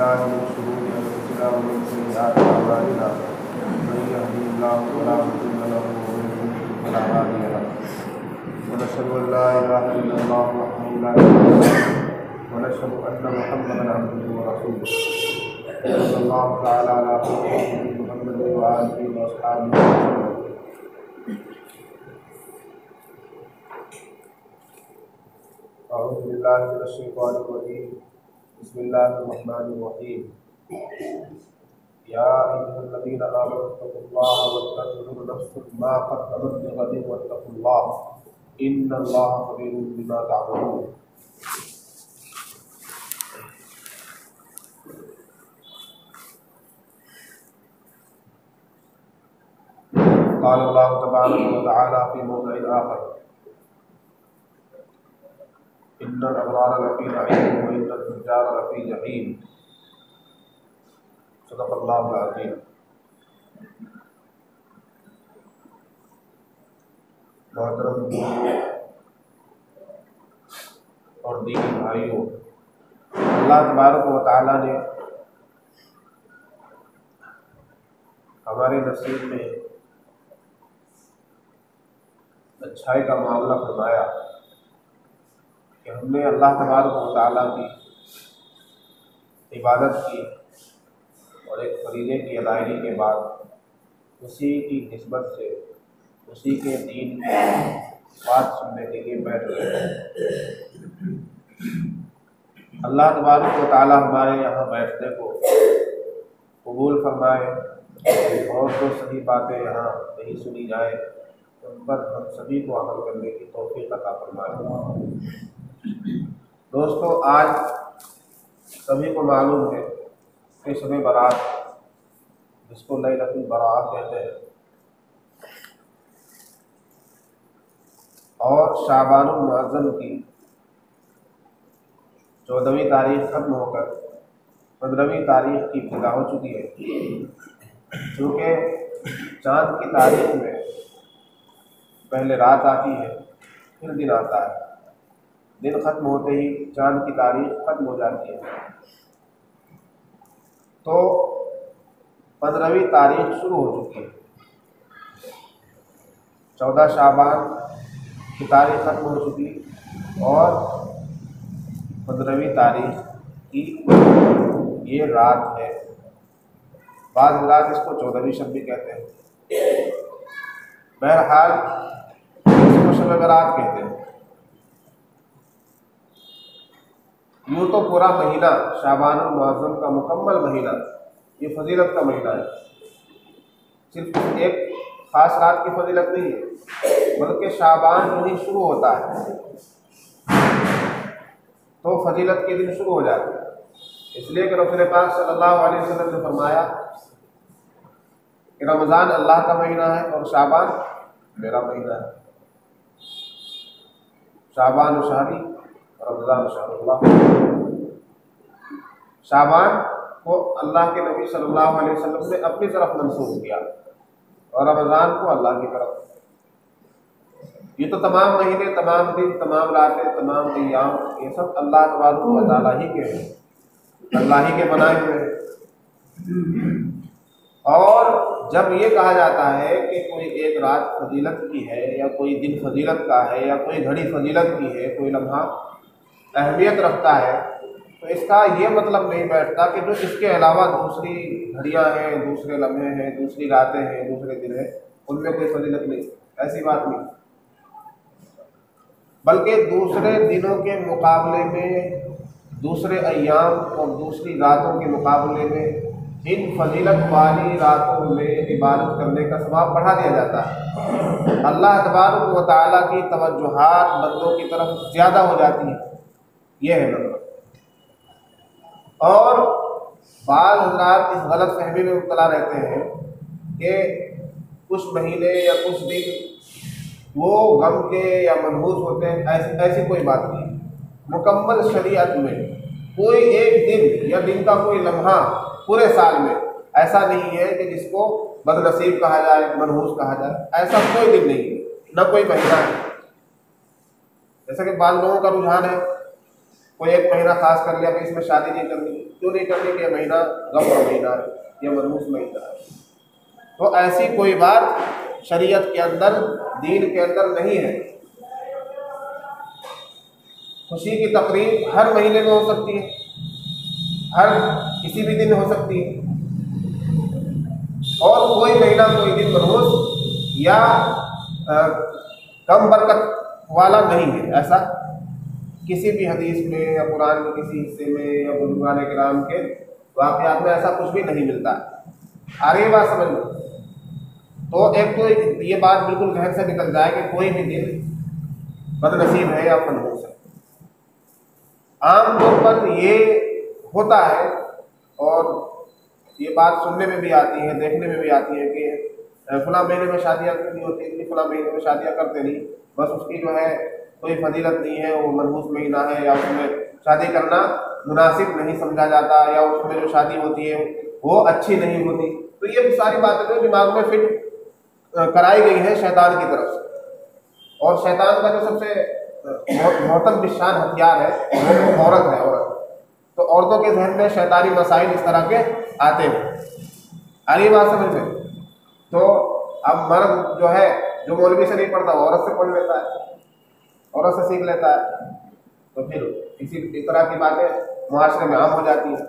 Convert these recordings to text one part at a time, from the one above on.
बिल्लाहि मिन शुरूरि अंफुसिना व मिन सय्यिआति अअमालिना मन यहदिहिल्लाहु फला मुदिल्ल लहु व मन युद्लिल फला हादिय लहु व नशहदु अन ला इलाहा इल्लल्लाह वहदहु ला शरीका लहु व नशहदु अन्न मुहम्मदन अब्दुहु व रसूलुहु सल्लल्लाहु तआला अला सय्यिदिना मुहम्मद व आलिहि व अस्हाबिहि वसल्लम। अऊज़ु बिल्लाहि मिनश शैतानिर रजीम। बिस्मिल्लाहिर्रहमानिर्रहीम। या अय्युहल्लज़ीना आमनू तक़ुल्लाह वलतंजुर नफ्सुम मा क़द्दमत लिग़दिन वत्तक़ुल्लाह इन्नल्लाहा ख़बीरुम बिमा तअमलून। क़ाल अल्लाहु तबारक व तआला फ़ी मौज़िइन आख़र इन्नल अबरार लफ़ी नईम व इन्नल फुज्जार लफ़ी जहीम। सदक़ल्लाहुल अज़ीम। मोहतरम और दीनी भाइयों, अल्लाह तबारक व तआला ने हमारे नसीब में अच्छाई का मामला फरमाया कि हमने अल्लाह तबारक व तआला की इबादत की और एक फरीज़े की अदायगी के बाद उसी की निस्बत से उसी के दीन की बात सुनने के लिए बैठ गए। अल्लाह तबारक व तआला हमारे यहाँ बैठने को कबूल फरमाए और जो सही बातें यहाँ नहीं सुनी जाए उन पर हम सभी को अमल करने की तौफीक अता फरमाए। दोस्तों, आज सभी को मालूम है कि शब बारात, जिसको लैलतुल बारात कहते हैं, और शाबानुल मुअज़्ज़म की 14वीं तारीख खत्म होकर 15वीं तारीख की इब्तिदा हो चुकी है। चूँकि चाँद की तारीख में पहले रात आती है, फिर दिन आता है। दिन ख़त्म होते ही चाँद की तारीख ख़त्म हो जाती है, तो 15वीं तारीख शुरू हो चुकी है। 14 शाबान की तारीख ख़त्म हो चुकी और 15वीं तारीख की ये रात है। बाद रात इसको 14वीं शब भी कहते हैं। बहरहाल इसको शब बारात कहते हैं। यूँ तो पूरा महीना शाबानुल मुअज़्ज़म का मुकम्मल महीना ये फजीलत का महीना है। सिर्फ एक ख़ास रात की फजीलत नहीं है, बल्कि शाबान जो ही शुरू होता है तो फजीलत के दिन शुरू हो जाते हैं। इसलिए कि रसूल पाक सल्लल्लाहु अलैहि वसल्लम ने फरमाया कि रमज़ान अल्लाह का महीना है और शाबान मेरा महीना है। शाबान शहरी रमज़ान शहरुल्लाह। शाबान को अल्लाह के नबी सल्लल्लाहु अलैहि वसल्लम ने अपनी तरफ मंसूब किया और रमज़ान को अल्लाह की तरफ। ये तो तमाम महीने, तमाम दिन, तमाम रातें, तमाम अय्याम ये सब अल्लाह तबारक व तआला ही के हैं, अल्लाह ही के बनाए हुए हैं। और जब ये कहा जाता है कि कोई एक रात फजीलत की है या कोई दिन फजीलत का है या कोई घड़ी फजीलत की है, कोई लम्हा अहमियत रखता है, तो इसका ये मतलब नहीं बैठता कि जो इसके अलावा दूसरी घड़ियाँ हैं, दूसरे लम्हे हैं, दूसरी रातें हैं, दूसरे दिन हैं, उनमें कोई फजीलत नहीं। ऐसी बात नहीं, बल्कि दूसरे दिनों के मुकाबले में, दूसरे अय्याम और दूसरी रातों के मुकाबले में इन फजीलत वाली रातों में इबादत करने का सवाब बढ़ा दिया जाता है। अल्लाह तबारक व तआला की तवज्जुहात बंदों की तरफ ज़्यादा हो जाती है। यह है मतलब। और बाज़ हज़रात इस गलत फहमी में मुब्तला रहते हैं कि कुछ महीने या कुछ दिन वो गम के या मनहूस होते हैं। ऐसी कोई बात नहीं। मुकम्मल शरीयत में कोई एक दिन या दिन का कोई लम्हा पूरे साल में ऐसा नहीं है कि जिसको बदनसीब कहा जाए, मनहूस कहा जाए। ऐसा कोई दिन नहीं है, न कोई महीना है। जैसा कि बाज़ लोगों का रुझान है, कोई एक महीना खास कर लिया कि इसमें शादी नहीं करनी, क्यों नहीं करनी कि यह महीना गम का महीना है, यह मनहूस महीना है। तो ऐसी कोई बात शरीयत के अंदर, दीन के अंदर नहीं है। खुशी की तकरीब हर महीने में हो सकती है, हर किसी भी दिन हो सकती है, और कोई महीना कोई दिन मनहूस या कम बरकत वाला नहीं है। ऐसा किसी भी हदीस में या कुरान के किसी हिस्से में या बुजुर्गान किराम के वाक़यात में ऐसा कुछ भी नहीं मिलता। आ रही है बात समझ लो। तो एक तो ये बात बिल्कुल जहन से निकल जाए कि कोई भी दिन बदनसीब है या मनहूस है। आम तौर पर ये होता है, और ये बात सुनने में भी आती है, देखने में भी आती है कि फलां महीने में शादियाँ नहीं होती, इतनी फलां महीने में शादियाँ करते नहीं, बस उसकी जो है कोई फजीलत नहीं है, वो मनहूस महीना है, या उसमें शादी करना मुनासिब नहीं समझा जाता, या उसमें जो शादी होती है वो अच्छी नहीं होती। तो ये सारी बातें जो दिमाग में फिट कराई गई है शैतान की तरफ से। और शैतान का जो सबसे मोहतम बिशान हथियार है वो औरत है, औरत। तो औरतों के जहन में शैतानी मसाइल इस तरह के आते हैं। आ रही बात समझ में? तो अब मर्द जो है, जो मौलवी से नहीं पढ़ता वो औरत से पढ़ लेता है, औरत से सीख लेता है, तो फिर इस तरह की बातें मुआशरे में आम हो जाती हैं।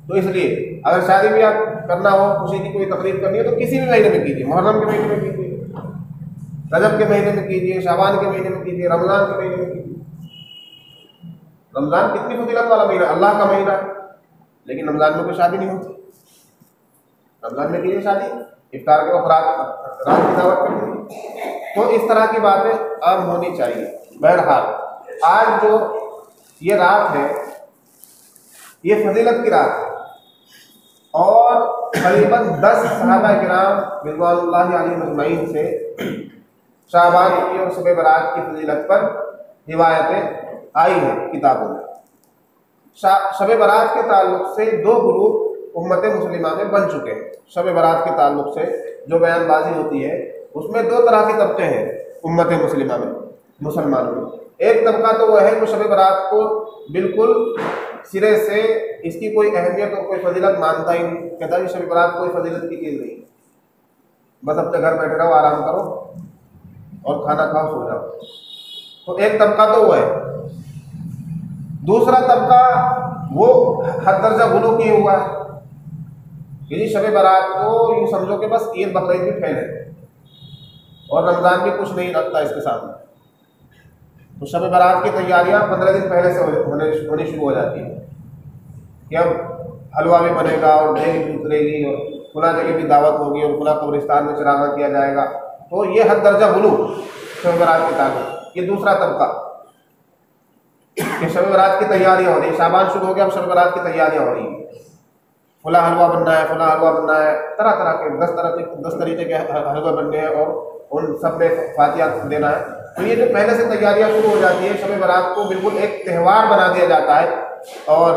तो इसलिए अगर शादी ब्याह करना हो, खुशी की कोई तकरीब करनी हो, तो किसी भी महीने में कीजिए। मुहर्रम के महीने में कीजिए, रजब के महीने में कीजिए, शाबान के महीने में कीजिए, रमज़ान के महीने में कीजिए। रमज़ान कितनी फजीलत वाला महीना, अल्लाह का महीना है, लेकिन रमज़ान में कोई शादी नहीं होती। रमज़ान में कीजिए शादी, इफ्तार के वक्त रात की दावत करिए। तो इस तरह की बातें आम होनी चाहिए। बहरहाल आज जो ये रात है, ये फजीलत की रात है, और करीबन 10 सहाबा किराम रिज़वानुल्लाहि अलैहिम अजमईन से शाबान की और शब बरात की फजीलत पर रिवायतें आई हैं किताबों में। शब बरात के ताल्लुक से 2 ग्रुप उम्मत मुस्लिमा में बन चुके हैं। शब बरात के ताल्लुक से जो बयानबाजी होती है उसमें 2 तरह के तबके हैं उम्मत मुस्लिमा में, मुसलमानों में। एक तबका तो वह है जो शब बरात को बिल्कुल सिरे से इसकी कोई अहमियत और कोई फजीलत मानता ही नहीं, कहता है शब बरात कोई फजीलत की चीज़ नहीं, बस अपने घर बैठे रहो, आराम करो और खाना खाओ, सो जाओ। तो एक तबका तो वो है। दूसरा तबका वो हद दर्जा गुलू किए हुआ है कि शब बरात को यूँ समझो कि बस ईद बकरीद भी फैल है और रमज़ान भी कुछ नहीं रखता इसके सामने। तो शब बरात की तैयारियां 15 दिन पहले से होनी शुरू हो जाती है कि अब हलवा भी बनेगा और दही भी उतरेगी और खुला जगह भी दावत होगी और खुला कब्रिस्तान में चरागा किया जाएगा। तो ये हद दर्जा गुलू शब बरात की ताकत। ये दूसरा तबका कि शब बरात की तैयारियां हो रही है, शाबान शुरू हो गया, अब शब बरात की तैयारियां हो रही है, फुला हलवा बनना है, फुला हलवा बनना है, तरह तरह के 10 तरीके के हलवा बनने हैं और उन सब में फातिहा देना है। तो ये जो पहले से तैयारियां शुरू हो जाती है, शब बरात को बिल्कुल एक त्यौहार बना दिया जाता है और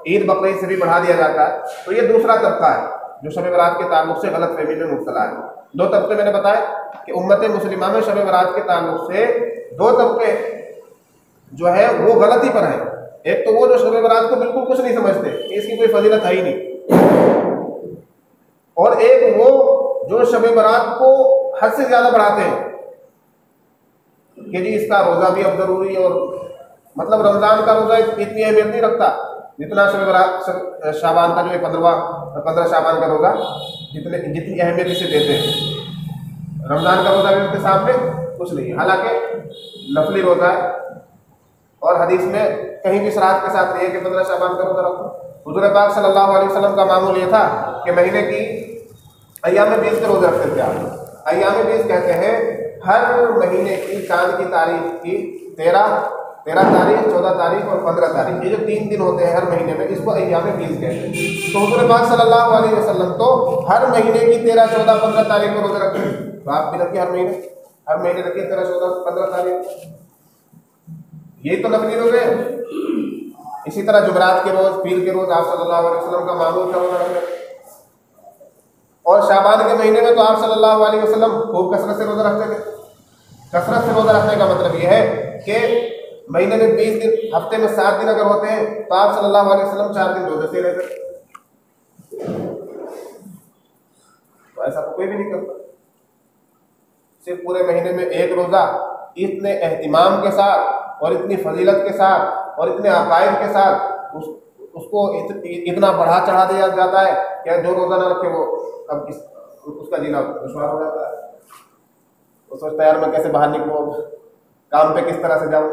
ईद बकरीद से भी बढ़ा दिया जाता है। तो ये दूसरा तबका है जो शब बरात के ताल्लुक से गलत फहमी में मुब्तला है। 2 तबके मैंने बताया कि उम्मत मुस्लिमा में शब बरात के ताल्लुक से 2 तबके जो है वो गलती पर है। एक तो वो जो शब बरात को बिल्कुल कुछ नहीं समझते, इसकी कोई फजीलत है ही नहीं, और एक वो जो शब बरात को हद से ज़्यादा बढ़ाते हैं कि जी इसका रोज़ा भी अब ज़रूरी है, और मतलब रमज़ान का रोज़ा इतनी अहमियत नहीं रखता जितना शब बरात शाबान का जो है 15 शाबान का रोज़ा जितनी अहमियत इसे देते हैं। रमज़ान का रोज़ा भी उनके सामने कुछ नहीं है, हालांकि नफली रोज़ा है और हदीस में कहीं भी सराहत के साथ नहीं है कि 15 शाबान का रोज़ा रखो। हुज़ूर पाक सल्लल्लाहु अलैहि वसल्लम का मामूल ये था कि महीने की अय्याम बीस के रोज़े रखते थे आप। अय्याम बीस कहते हैं हर महीने की चांद की तारीख की 13 तारीख, 14 तारीख और 15 तारीख, ये जो 3 दिन होते हैं हर महीने में, इसको अय्याम बीस कहते हैं। तो हुज़ूर पाक सल्लल्लाहु अलैहि वसल्लम तो हर महीने की 13, 14, 15 तारीख को रोज़े रखते हैं। तो आप भी रखिए, हर महीने रखिए 13, 14, 15 तारीख। यही तो नफली रोज़े हैं। इसी तरह जुमरात के रोज़, पीर के रोज़ आप सल्लल्लाहु अलैहि वसल्लम का मामूल था रोज़ा रखने। और शाबान के महीने में तो आप सल्लल्लाहु अलैहि वसल्लम खूब कसरत से रोज़ा रखते थे। कसरत से रोज़ा रखने का मतलब यह है कि महीने में 20 दिन, हफ्ते में 7 दिन अगर होते हैं तो आप सल्लल्लाहु अलैहि वसल्लम 4 दिन रोजे से रहते। तो ऐसा तो कोई भी नहीं करता। सिर्फ पूरे महीने में एक रोजा इतने एहतिमाम के साथ और इतनी फजीलत के साथ और इतने अकायद के साथ उसको इतना बढ़ा चढ़ा दिया जाता है कि जो रोजा ना रखे वो अब उसका जीना दुश्वार हो जाता है। वो सोचता है यार मैं कैसे बाहर निकलूँ, काम पे किस तरह से जाऊँ।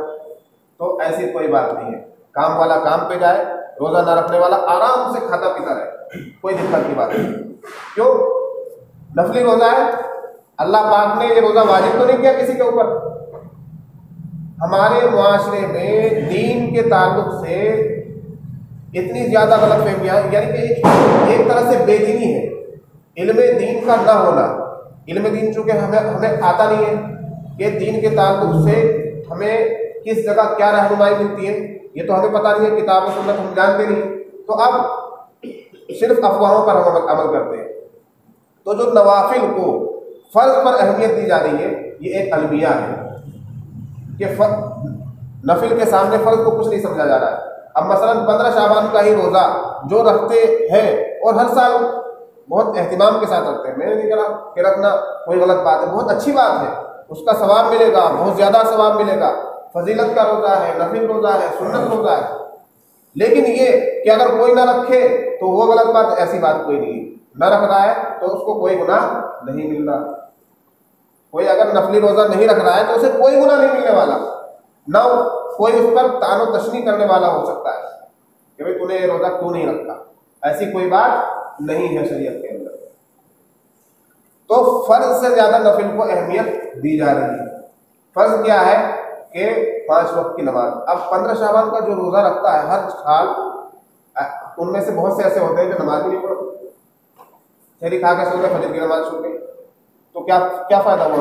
तो ऐसी कोई बात नहीं है, काम वाला काम पे जाए, रोजा ना रखने वाला आराम से खाता पीता रहे, कोई दिक्कत की बात नहीं। क्यों? नफली रोजा है, अल्लाह पाक ने ये रोजा वाजिब तो नहीं किया किसी के ऊपर। हमारे मुआशरे में दीन के ताल्लुक से इतनी ज्यादा गलतफहमियां, यानी कि एक तरह से बेदीनी है। इल्म दीन का ना होना, इल्म दीन चूंकि हमें आता नहीं है कि दीन के ताल्लुक से हमें किस जगह क्या रहनुमाई मिलती है, ये तो हमें पता नहीं है, किताब और सुन्नत हम जानते नहीं। तो अब सिर्फ अफवाहों पर हम अमल करते हैं। तो जो नवाफिल को फर्ज पर अहमियत दी जा रही है, ये एक अलमिया है कि नफिल के सामने फर्ज को कुछ नहीं समझा जा रहा है। अब मसलन 15 शाबान का ही रोज़ा जो रखते हैं और हर साल बहुत एहतिमाम के साथ रखते हैं, मैंने नहीं कहा कि रखना कोई गलत बात है, बहुत अच्छी बात है, उसका सवाब मिलेगा, बहुत ज़्यादा सवाब मिलेगा। फजीलत का रोज़ा है, नफिल रोज़ा है, सुन्नत रोज़ा है। लेकिन ये कि अगर कोई ना रखे तो वो गलत बात, ऐसी बात कोई नहीं। न रख रहा है तो उसको कोई गुनाह नहीं मिल रहा। कोई अगर नफली रोज़ा नहीं रख रहा है तो उसे कोई गुनाह नहीं मिलने वाला, ना कोई उस पर तानो तशनी करने वाला हो सकता है कि भाई तूने ये रोज़ा क्यों नहीं रखा। ऐसी कोई बात नहीं है शरीयत के अंदर। तो फर्ज से ज़्यादा नफिल को अहमियत दी जा रही है। फर्ज क्या है कि 5 वक्त की नमाज। अब 15 शाबान का जो रोज़ा रखता है हर साल, उनमें से बहुत से ऐसे होते हैं जो नमाज भी नहीं पढ़ते, शहरी खा के सो गए, फजर की नमाज छूट गई, तो क्या क्या फ़ायदा हुआ?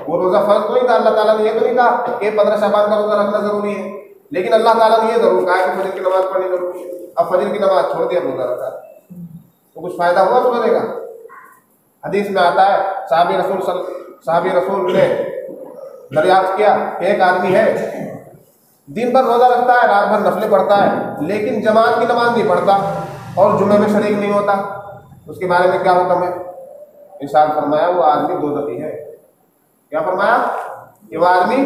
वो रोज़ा फर्ज तो नहीं था। अल्लाह ताला ने ये तो नहीं कहा कि 15 शाबान का रोज़ा रखना ज़रूरी है, लेकिन अल्लाह ताला ने ये ज़रूर कहा कि फजर की नमाज पढ़नी जरूरी है। अब फजर की नमाज छोड़ दिया, रोज़ा रखा, तो कुछ फ़ायदा हुआ उस रोज़े का? हदीस में आता है साहबी रसूल ने दरियाफ्त किया कि एक आदमी है दिन भर रोज़ा रखता है, रात भर नफले पढ़ता है, लेकिन जमात की नमाज नहीं पढ़ता और जुमे में शरीक नहीं होता। उसके बारे में क्या हुक्म है? इरशाद फरमाया वो आदमी दोज़खी है। क्या फरमाया? कि वह आदमी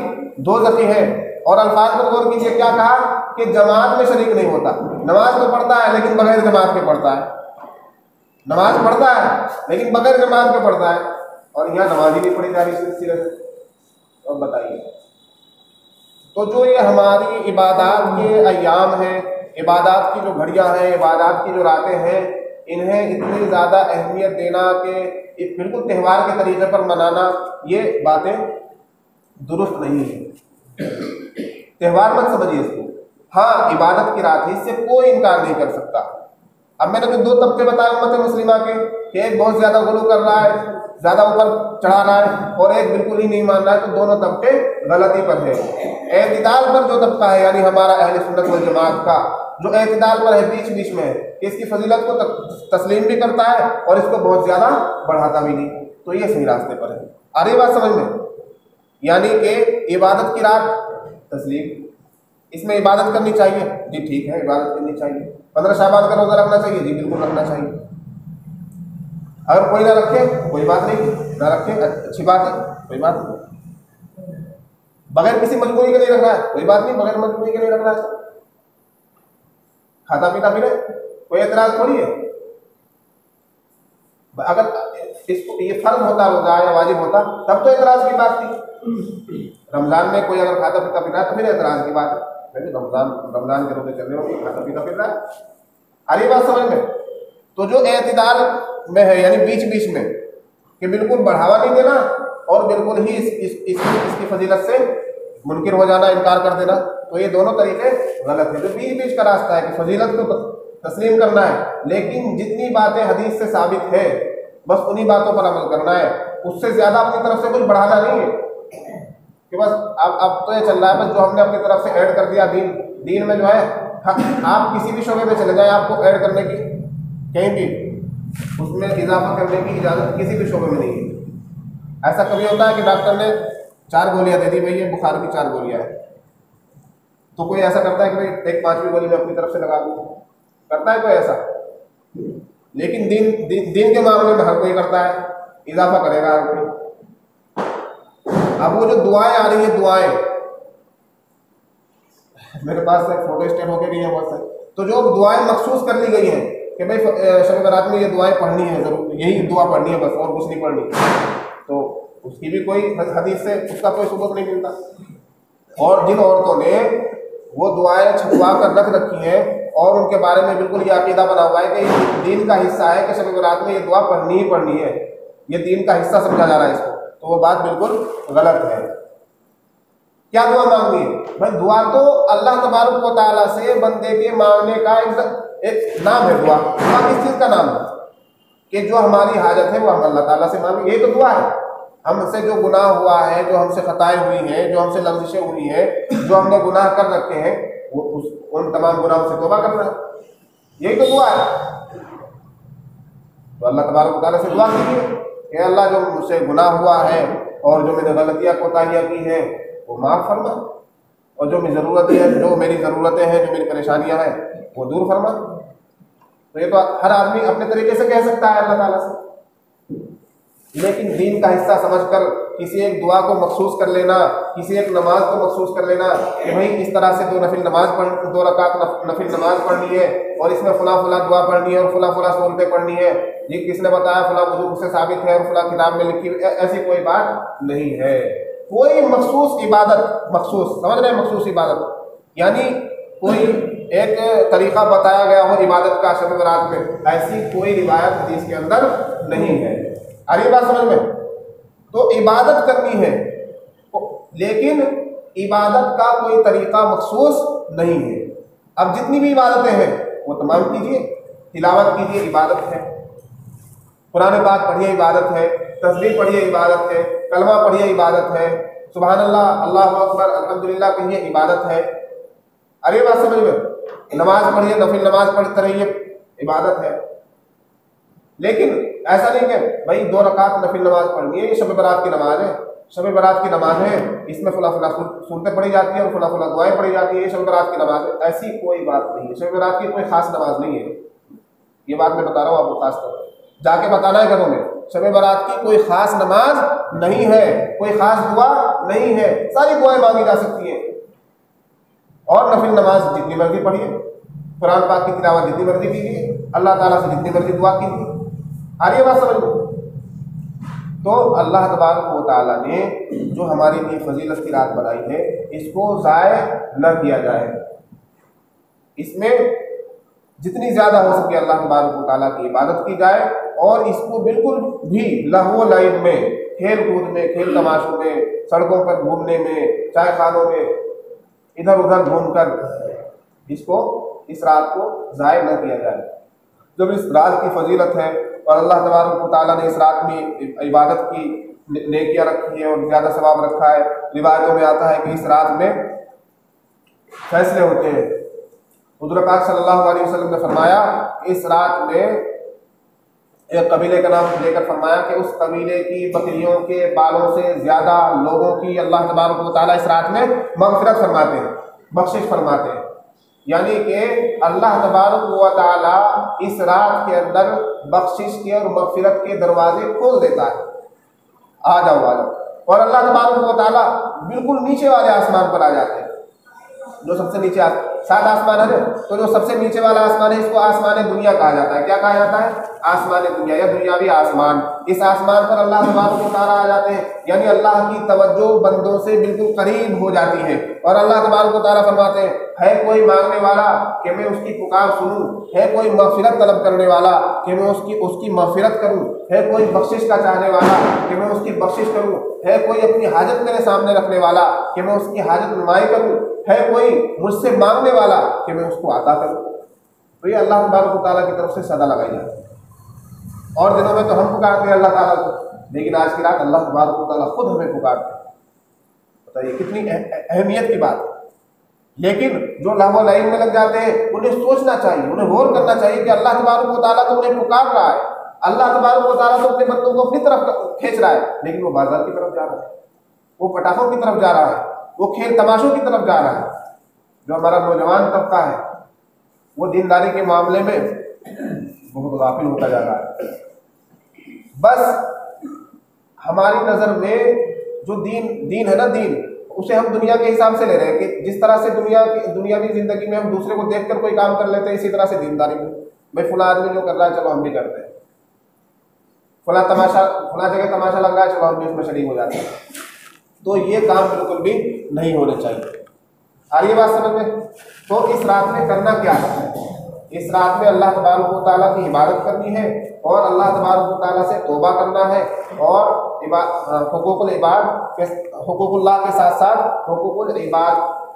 दोज़खी है। और अल्फाज पर गौर कीजिए, क्या कहा कि जमात में शरीक नहीं होता। नमाज तो पढ़ता है लेकिन बगैर जमात के पढ़ता है, नमाज पढ़ता है लेकिन बगैर जमात के पढ़ता है, और यहाँ नमाज ही नहीं पढ़ी जा रही सिलसिले से। अब बताइए, तो जो ये हमारी इबादत के अय्याम हैं, इबादत की जो घड़ियाँ हैं, इबादत की जो रातें हैं, इन्हें इतनी ज़्यादा अहमियत देना कि बिल्कुल त्यौहार के तरीके पर मनाना, ये बातें दुरुस्त नहीं है। त्यौहार मत समझिए इसको। हाँ, इबादत की रात है, इससे कोई इनकार नहीं कर सकता। अब मैंने जो 2 तबके बताए उम्मत मुस्लिमा के, कि एक बहुत ज़्यादा गुलू कर रहा है, ज़्यादा ऊपर चढ़ा रहा है, और एक बिल्कुल ही नहीं मान रहा है, तो दोनों तबके गलती पर है। एतिदाल पर जो तबका है, यानी हमारा अहले सुन्नत वल जमात का जो एतिदाल पर है, बीच बीच में है, इसकी फजीलत को तस्लीम भी करता है और इसको बहुत ज़्यादा बढ़ाता भी नहीं, तो ये सही रास्ते पर है। आ रही बात समझ में? यानी कि इबादत की रात तस्लीम, इसमें इबादत करनी चाहिए जी, ठीक है, इबादत करनी चाहिए। 15 शाबान का रोज़ा रखना चाहिए जी, बिल्कुल रखना चाहिए। अगर कोई ना रखे कोई बात नहीं, ना रखे अच्छी बात है, कोई बात नहीं। बगैर किसी मजबूरी के नहीं रख रहा है, कोई बात नहीं, बगैर मजबूरी के नहीं रख रहा है, खाता पीता फिरे, कोई एतराज थोड़ी है। अगर इसको ये फर्ज होता रोज़ा या वाजिब होता तब तो एतराज की बात थी। रमज़ान में कोई अगर खाता पीता फिर रहा है तो फिर एतराज की बात है, लेकिन रमज़ान के रोज़े चल रहे हो, खाता पीता फिर रहा है। अरे बात समझ में? तो जो एतदाल में है, यानी बीच बीच में, कि बिल्कुल बढ़ावा नहीं देना और बिल्कुल ही इसकी फजीलत से मुनकिर हो जाना, इनकार कर देना, तो ये दोनों तरीके गलत है। जो बीच बीच का रास्ता है कि फजीलत को तस्लीम करना है, लेकिन जितनी बातें हदीस से साबित है बस उन्हीं बातों पर अमल करना है, उससे ज़्यादा अपनी तरफ से कुछ बढ़ाना नहीं है कि बस अब तो ये चल रहा है, बस जो हमने अपनी तरफ से ऐड कर दिया। दीन में जो है, आप किसी भी शोबे में चले जाएं, आपको ऐड करने की कहीं भी उसमें इजाफा करने की इजाज़त किसी भी शोबे में नहीं है। ऐसा कभी होता है कि डॉक्टर ने 4 गोलियां दे दी, भाई ये बुखार की 4 गोलियां हैं, तो कोई ऐसा करता है कि भाई एक 5वीं गोली में अपनी तरफ से लगा दूँ? करता है कोई ऐसा? लेकिन दीन के मामले में हर कोई करता है, इजाफा करेगा हर कोई। अब वो जो दुआएं आ रही है, दुआएं मेरे पास एक फोटो स्टेट होके गई है बहुत सारी, तो जो दुआएं मखसूस कर ली गई हैं कि भाई शब बारात में ये दुआएं पढ़नी है, जरूर यही दुआ पढ़नी है बस, और कुछ नहीं पढ़नी, तो उसकी भी कोई हदीस से उसका कोई सबूत नहीं मिलता। और जिन औरतों ने वो दुआएं छपवा कर रख रखी हैं और उनके बारे में बिल्कुल ये अकीदा बना हुआ है कि दीन का हिस्सा है कि शब बारात में ये दुआ पढ़नी ही पढ़नी है, ये दीन का हिस्सा समझा जा रहा है इसको, तो वो बात बिल्कुल गलत है। क्या दुआ मांगनी है भाई? दुआ तो अल्लाह तबारक व तआला से बंदे के मांगने का एक नाम है। दुआ किस चीज़ का नाम है? कि जो हमारी हाजत है वो हम अल्लाह ताला से मांगे, ये तो दुआ है। हमसे जो गुनाह हुआ है, जो हमसे खताएं हुई हैं, जो हमसे लफ्ज़िशें हुई हैं, जो हमने गुनाह कर रखे हैं, वो उन तमाम गुनाहों से तौबा करना है, यही तो दुआ है। तो अल्लाह तबारक व तआला से दुआ कीजिए कि अल्लाह जो मुझसे गुनाह हुआ है और जो मैंने गलतियाँ कोताहियाँ की हैं वो माफ़ फरमा, और जो मेरी ज़रूरतें हैं, जो मेरी परेशानियां हैं वो दूर फरमा। तो ये तो हर आदमी अपने तरीके से कह सकता है अल्लाह ताला से, लेकिन दीन का हिस्सा समझकर किसी एक दुआ को मखसूस कर लेना, किसी एक नमाज को मखसूस कर लेना कि भाई इस तरह से 2 रकात नफिल नमाज पढ़नी है और इसमें फला फला दुआ पढ़नी है और फला फला सूरतें पढ़नी है, ये किसने बताया? फला बुजुर्ग से साबित है और फला किताब में लिखी, ऐसी कोई बात नहीं है। कोई मखसूस इबादत, मखसूस समझ रहे हैं, मखसूस इबादत यानी कोई एक तरीका बताया गया हो इबादत का शब बारात में, ऐसी कोई रिवायत हदीस के अंदर नहीं है। अरे बात समझ में? तो इबादत करनी है, लेकिन इबादत का कोई तरीका मखसूस नहीं है। अब जितनी भी इबादतें हैं वो तमाम कीजिए, तिलावत कीजिए इबादत है, कुरान पाक पढ़िए इबादत है, तस्बीह पढ़िए इबादत है, कलमा पढ़िए इबादत है, सुभान अल्लाह, अल्लाहु अकबर, अल्हम्दुलिल्लाह कहिए इबादत है। अरे बात समझ में? नमाज पढ़िए, नफिल नमाज पढ़ते रहिए, इबादत है। लेकिन ऐसा नहीं कि भाई 2 रकात नफिल नमाज पढ़नी है, ये शब बारात की नमाज है, शब बारात की नमाज है, इसमें फला फला सूरतें पढ़ी जाती है और फला फला दुआएं पढ़ी जाती है, ये शब बारात की नमाज है। ऐसी कोई बात नहीं है, शब बारात की कोई खास नमाज नहीं है। ये बात मैं बता रहा हूँ आपको, खास तौर पर जाके बताना है घरों में, शब बारात की कोई खास नमाज नहीं है, कोई खास दुआ नहीं है, सारी दुआएं मांगी जा सकती हैं। और नफिल नमाज जितनी मर्जी पढ़िए, कुरान पाक की तिलावत जितनी मर्जी कीजिए, अल्लाह ताला से जितनी मर्जी दुआ कीजिए। आ रही है बात समझ लो? तो अल्लाह तबारक व तआला ने जो हमारे लिए फजीलत की रात बनाई है, इसको ज़ाय न किया जाए, इसमें जितनी ज़्यादा हो सके अल्लाह तबारक व तआला की इबादत की जाए, और इसको बिल्कुल भी लहव लाइब में, खेल कूद में, खेल तमाशों में, सड़कों पर घूमने में, चाय खानों में इधर उधर घूमकर इसको, इस रात को ज़ाय न किया जाए। जब इस रात की फजीलत है और अल्लाह तबारक व तआला ने इस रात में इबादत की नेकियां रखी है और ज़्यादा सवाब रखा है। रिवायतों में आता है कि इस रात में फैसले होते हैं। हुज़ूर पाक सल्लल्लाहु अलैहि वसल्लम ने फरमाया, इस रात में एक कबीले का नाम लेकर फरमाया कि उस कबीले की बकरियों के बालों से ज़्यादा लोगों की अल्लाह तबारक व तआला इस रात में मग़फ़िरत फरमाते हैं, बख्शिश फरमाते हैं। यानी कि अल्लाह तबारक व तआला इस रात के अंदर बख्शिश के और मग़फ़िरत के दरवाजे खोल देता है। आ जाओ आ जाओ। और अल्लाह तबारक व तआला बिल्कुल नीचे वाले आसमान पर आ जाते हैं, जो सबसे नीचे 7 आसमान है, तो जो सबसे नीचे वाला आसमान है इसको आसमान दुनिया कहा जाता है। क्या कहा जाता है? आसमान दुनिया या दुनियावी आसमान। इस आसमान पर अल्लाह तबारक व तआला आ जाते हैं, यानी अल्लाह की तवज्जो बंदों से बिल्कुल करीब हो जाती है। और अल्लाह तबारक व तआला फरमाते हैं, है कोई मांगने वाला कि मैं उसकी पुकार सुनूं, है कोई मग़फ़िरत तलब करने वाला कि मैं उसकी मग़फ़िरत करूं, है कोई बख्शिश का चाहने वाला कि मैं उसकी बख्शिश करूं, है कोई अपनी हाजत मेरे सामने रखने वाला कि मैं उसकी हाजत नुमाई करूं, है कोई मुझसे मांगने वाला कि मैं उसको अता करूं। तो ये अल्लाह तबारक व तआला की तरफ से सदा लगाई जाती है। और दिनों में तो हम पुकारते हैं अल्लाह ताला को, लेकिन आज की रात अल्लाह तबारक व तआला खुद हमें पुकारते हैं। बताइए कितनी अहमियत की बात है। लेकिन जो लहव लाइब में लग जाते हैं, उन्हें सोचना चाहिए, उन्हें गौर करना चाहिए कि अल्लाह तबारक व तआला तो उन्हें पुकार रहा है, अल्लाह तबारक व तआला तो अपने बंदों को अपनी तरफ खींच रहा है, लेकिन वो बाजार की तरफ जा रहा है, वो पटाखों की तरफ जा रहा है, वो खेल तमाशों की तरफ जा रहा है। जो हमारा नौजवान तबका है वो दीनदारी के मामले में बहुत गाफिल होता जा रहा है। बस हमारी नज़र में जो दीन है ना, दीन उसे हम दुनिया के हिसाब से ले रहे हैं कि जिस तरह से दुनियावी ज़िंदगी में हम दूसरे को देखकर कोई काम कर लेते हैं, इसी तरह से दीनदारी में भाई फला आदमी जो कर रहा है चलो हम भी करते हैं, फला जगह तमाशा लग रहा है चलो हम भी उसमें शरीक हो जाते हैं। तो ये काम बिल्कुल भी नहीं होने चाहिए। आ रही है बात समझ में? तो इस रात में करना क्या है? इस रात में अल्लाह तबारक व तआला की इबादत करनी है और अल्लाह तबारक व तआला से तौबा करना है और हुकूकुल्लाह के साथ साथ हुकूकुल इबाद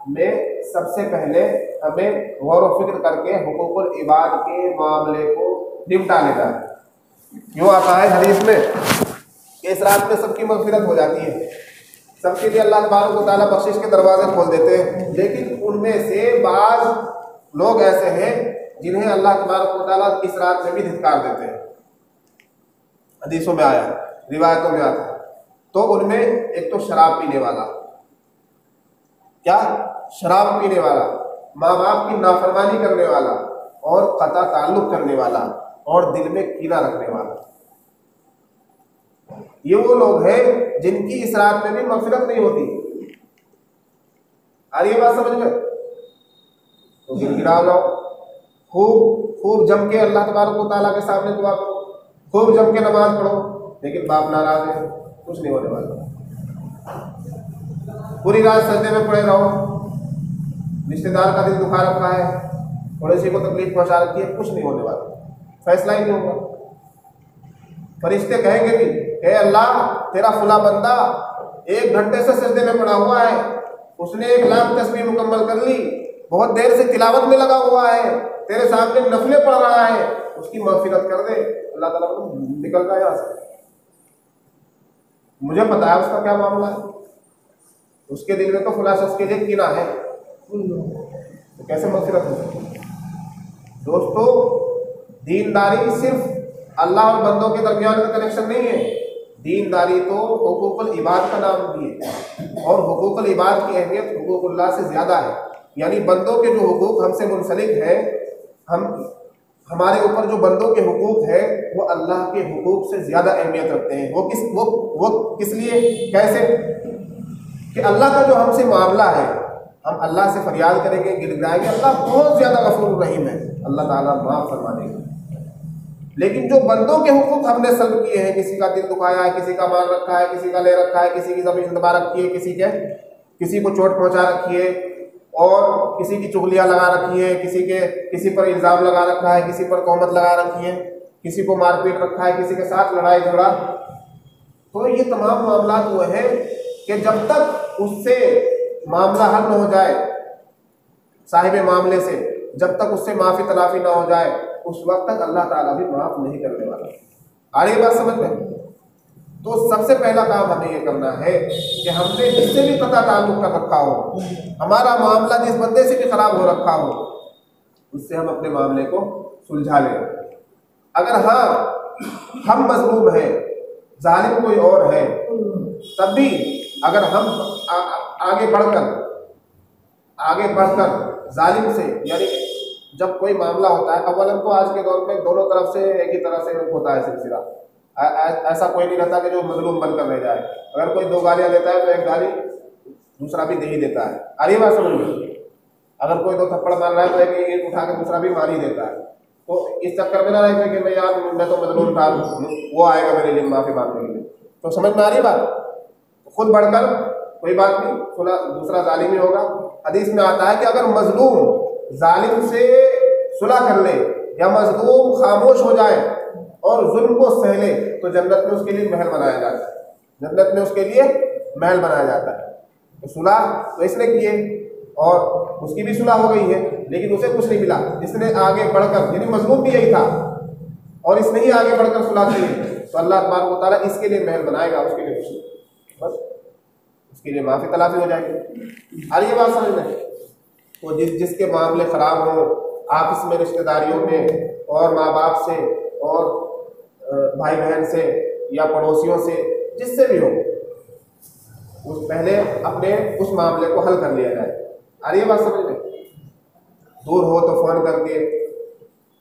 में सबसे पहले हमें गौर व फिक्र करके हुकूकुल इबाद के मामले को निपटा लेना है। यूँ आता है हदीस में कि इस रात में सबकी मग़फ़िरत हो जाती है, सबके लिए अल्लाह तबारक व तआला बख्शिश के दरवाजे खोल देते हैं, लेकिन उनमें से बाज़ लोग ऐसे हैं जिन्हें अल्लाह तबारक व तआला इस रात में भी धिक्कार देते हैं। हदीसों में आया, रिवायतों में आता है। तो उनमें एक तो शराब पीने वाला, क्या शराब पीने वाला, माँ बाप की नाफरमानी करने वाला और कता ताल्लुक करने वाला और दिल में कीना रखने वाला, ये वो लोग हैं जिनकी इस रात में भी मग़फ़िरत नहीं होती। आ रही है बात समझ में? तो गिड़गिड़ा जाओ, खूब जम के अल्लाह तबारक व तआला के सामने दुआ करो, खूब जम के नमाज पढ़ो, लेकिन बाप नाराज है, कुछ नहीं होने वाला। पूरी रात सजदे में पड़े रहो, रिश्तेदार का दिल दुखा रखा है, पड़ोसी को तकलीफ पहुंचा रखी है, कुछ नहीं होने वाला, फैसला ही नहीं होगा। फरिश्ते कहेंगे भी हे अल्लाह तेरा फुला बंदा 1 घंटे से सजदे में पड़ा हुआ है, उसने 1 लाख तस्बीह मुकम्मल कर ली, बहुत देर से तिलावत में लगा हुआ है, तेरे सामने नफले पढ़ रहा है, उसकी मग़फ़िरत कर दे। अल्लाह ताला को निकल रहा है यहाँ से, मुझे पता है उसका क्या मामला है, उसके दिल में तो फुला शख्स के लिए कीना है, तो कैसे मग़फ़िरत हो सकती? दोस्तों, दीनदारी सिर्फ अल्लाह और बंदों के दरमियान का कनेक्शन नहीं है, दीनदारी तो हुकूकुल इबाद का नाम भी है और हुकूकुल इबाद की अहमियत हुकूकुल्लाह से ज़्यादा है। यानी बंदों के जो हुकूक हमसे मुंसलिक है, हमारे ऊपर जो बंदों के हुकूक है वो अल्लाह के हुकूक से ज़्यादा अहमियत रखते हैं। वो किस लिए, कैसे? कि अल्लाह का जो हमसे मामला है, हम अल्लाह से फरियाद करेंगे, गिड़गिड़ाएंगे, अल्लाह बहुत ज़्यादा गफूर रहीम है, अल्लाह ताला माफ़ फरमा देगा। लेकिन जो बंदों के हुकूक हमने सल्ब किए हैं, किसी का दिल दुखाया है, किसी का माल रखा है, किसी का ले रखा है, किसी की ज़मीन दबा रखी है, किसी को चोट पहुंचा रखी है और किसी की चुगलियाँ लगा रखी है, किसी पर इल्ज़ाम लगा रखा है, किसी पर तोहमत लगा रखी है, किसी को मारपीट रखा है, किसी के साथ लड़ाई झगड़ा, तो ये तमाम मामला वो हैं कि जब तक उससे मामला हल न हो जाए, साहिब मामले से जब तक उससे माफ़ी तलाफ़ी ना हो जाए, उस वक्त तक अल्लाह ताला भी माफ़ नहीं करने वाला। आ रही बात समझ में? तो सबसे पहला काम हमें ये करना है कि हमने जिससे भी कता ताल्लुक़ कर रखा हो, हमारा मामला जिस बंदे से भी ख़राब हो रखा हो, उससे हम अपने मामले को सुलझा लें। अगर हाँ हम मज़लूम हैं, जालिम कोई और है, तब भी अगर हम आगे बढ़कर जालिम से, यानी जब कोई मामला होता है, अव्वलन तो आज के दौर में दोनों तरफ से एक ही तरह से होता है सिलसिला, ऐसा कोई नहीं रहता कि जो मजलूम बनकर रह जाए। अगर कोई 2 गालियाँ देता है तो एक गाली दूसरा भी दे ही देता है। अरे बात समझ में? अगर कोई 2 थप्पड़ मार रहा है तो एक ईंट उठा के दूसरा भी मार ही देता है। तो इस चक्कर में ना रहे कि मैं यार मैं तो मजलूम था, वो आएगा मेरे लिए माफ़ी मांगने के लिए। तो समझ में आ रही बात? खुद बढ़कर कोई बात नहीं, दूसरा जालिम ही होगा। हदीस में आता है कि अगर मजलूम जालिम से सुलह कर ले या मजलूम खामोश हो जाए और जुल्म को सह ले तो जन्नत में उसके लिए महल बनाया जाता है, जन्नत में उसके लिए महल बनाया जाता है। तो सुलह तो इसने किए और उसकी भी सुलह हो गई है, लेकिन उसे कुछ नहीं मिला। इसने आगे बढ़कर, यानी मजलूम भी यही था और इसने ही आगे बढ़कर सुलह की, तो अल्लाह तबारक व तआला इसके लिए महल बनाएगा, उसके लिए कुछ, बस उसके लिए माफ़ी तलाफ़ी हो जाएगी। आ रही है बात समझ में? तो जिसके मामले ख़राब हों आपस में, रिश्तेदारियों में और माँ बाप से और भाई बहन से या पड़ोसियों से, जिससे भी हो, उस पहले अपने उस मामले को हल कर लिया जाए। आ रही है बात समझ में? दूर हो तो फ़ोन करके,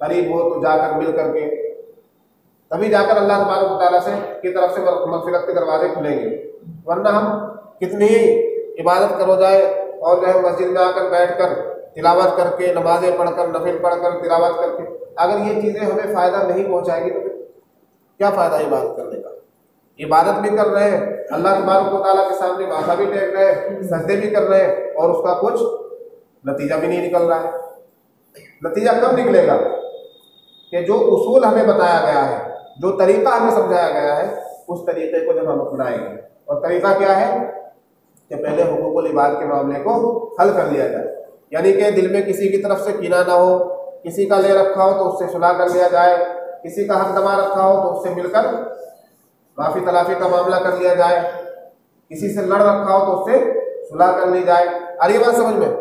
करीब हो तो जाकर मिल करके, तभी जाकर अल्लाह तबारक व तआला से की तरफ से मग़फ़िरत के दरवाजे खुलेंगे। वरना हम कितनी ही इबादत करो जाए और जो है मस्जिद में आकर बैठकर तिलावत करके, नमाज़ें पढ़कर, नफिल पढ़कर, तिलावत करके, अगर ये चीज़ें हमें फ़ायदा नहीं पहुँचाएगी तो फिर क्या फ़ायदा इबादत करने का। इबादत भी कर रहे हैं, अल्लाह तबारक व तआला के सामने माथा भी टेक रहे हैं, सजदे भी कर रहे हैं और उसका कुछ नतीजा भी नहीं निकल रहा है। नतीजा कब निकलेगा कि जो उसूल हमें बताया गया है, जो तरीक़ा हमें समझाया गया है, उस तरीक़े को जब हम अपनाएंगे। और तरीक़ा क्या है कि पहले हुकूकुल इबाद के मामले को हल कर लिया जाए, यानी कि दिल में किसी की तरफ से कीना ना हो, किसी का ले रखा हो तो उससे सुलह कर लिया जाए, किसी का हक दबा रखा हो तो उससे मिलकर माफ़ी तलाफ़ी का मामला कर लिया जाए, किसी से लड़ रखा हो तो उससे सुलह कर ली जाए। आ रही बात समझ में?